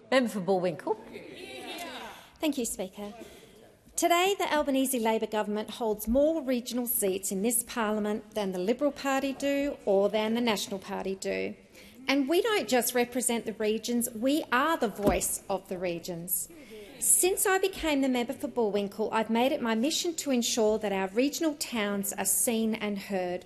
Member for Bullwinkel. Thank you, Speaker. Today, the Albanese Labor Government holds more regional seats in this parliament than the Liberal Party do or than the National Party do. And we don't just represent the regions, we are the voice of the regions. Since I became the member for Bullwinkel, I've made it my mission to ensure that our regional towns are seen and heard.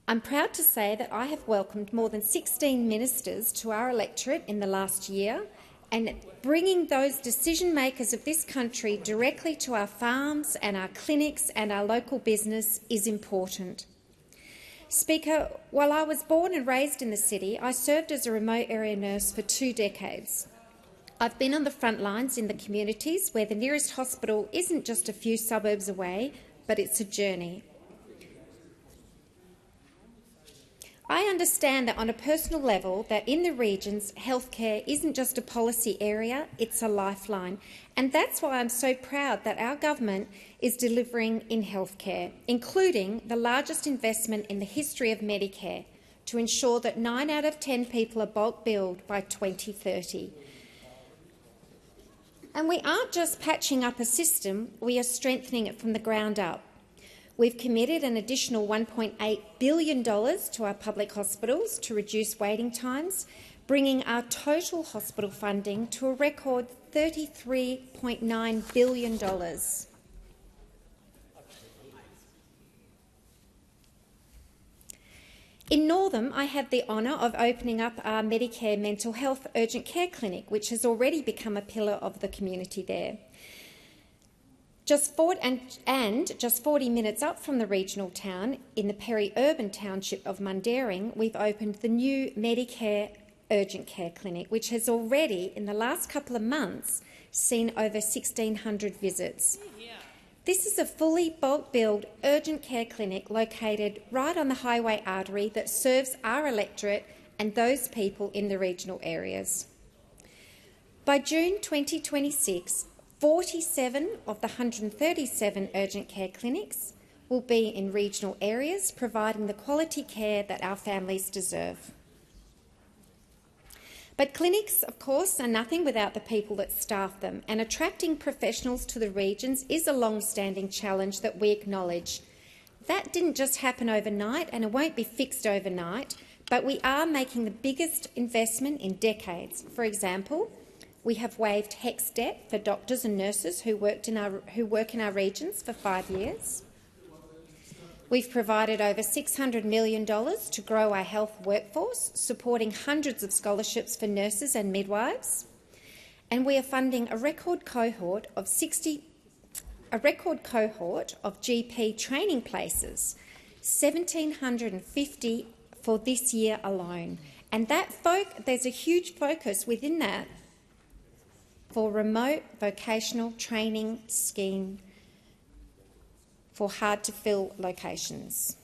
I'm proud to say that I have welcomed more than 16 ministers to our electorate in the last year, and bringing those decision-makers of this country directly to our farms and our clinics and our local business is important. Speaker, while I was born and raised in the city, I served as a remote area nurse for 2 decades. I've been on the front lines in the communities where the nearest hospital isn't just a few suburbs away, but it's a journey. I understand that on a personal level that in the regions, healthcare isn't just a policy area, it's a lifeline. And that's why I'm so proud that our government is delivering in healthcare, including the largest investment in the history of Medicare to ensure that 9 out of 10 people are bulk billed by 2030. And we aren't just patching up a system, we are strengthening it from the ground up. We've committed an additional $1.8 billion to our public hospitals to reduce waiting times, bringing our total hospital funding to a record $33.9 billion. In Northam, I had the honour of opening up our Medicare mental health urgent care clinic, which has already become a pillar of the community there. Just 40 minutes up from the regional town, in the peri-urban township of Mundaring, we've opened the new Medicare urgent care clinic, which has already, in the last couple of months, seen over 1,600 visits. This is a fully bulk-billed urgent care clinic located right on the highway artery that serves our electorate and those people in the regional areas. By June 2026, 47 of the 137 urgent care clinics will be in regional areas, providing the quality care that our families deserve. But clinics, of course, are nothing without the people that staff them, and attracting professionals to the regions is a long-standing challenge that we acknowledge. That didn't just happen overnight, and it won't be fixed overnight, but we are making the biggest investment in decades. For example, we have waived HECS debt for doctors and nurses who work in our regions for 5 years. We've provided over $600 million to grow our health workforce, supporting hundreds of scholarships for nurses and midwives. And we are funding a record cohort of GP training places, 1,750 for this year alone. And there's a huge focus within that for remote vocational training scheme for hard-to-fill locations.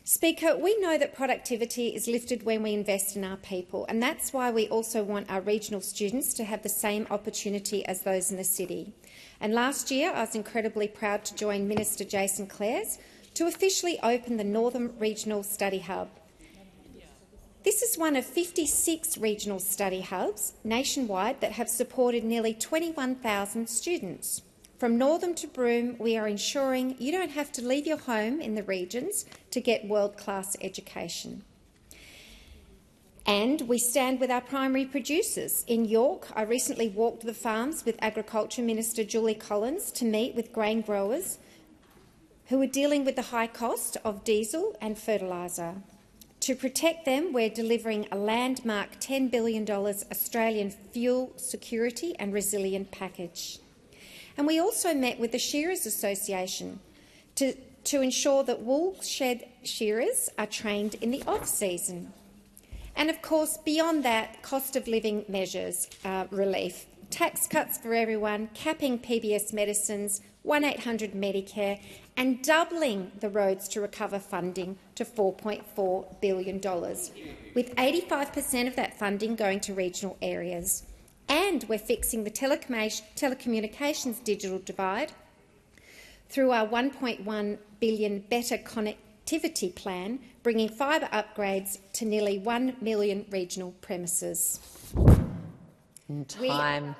Speaker, we know that productivity is lifted when we invest in our people, and that's why we also want our regional students to have the same opportunity as those in the city. And last year, I was incredibly proud to join Minister Jason Clares to officially open the Northern Regional Study Hub. This is one of 56 regional study hubs nationwide that have supported nearly 21,000 students. From Northam to Broome, we are ensuring you don't have to leave your home in the regions to get world-class education. And we stand with our primary producers. In York, I recently walked the farms with Agriculture Minister Julie Collins to meet with grain growers who are dealing with the high cost of diesel and fertiliser. To protect them, we're delivering a landmark $10 billion Australian fuel security and resilient package. And we also met with the Shearers Association to ensure that wool shed shearers are trained in the off-season. And of course, beyond that, cost of living measures relief, tax cuts for everyone, capping PBS medicines, 1-800 Medicare, and doubling the Roads to Recover funding to $4.4 billion, with 85% of that funding going to regional areas. And we're fixing the telecommunications digital divide through our $1.1 billion Better activity plan, bringing fibre upgrades to nearly 1 million regional premises. Time.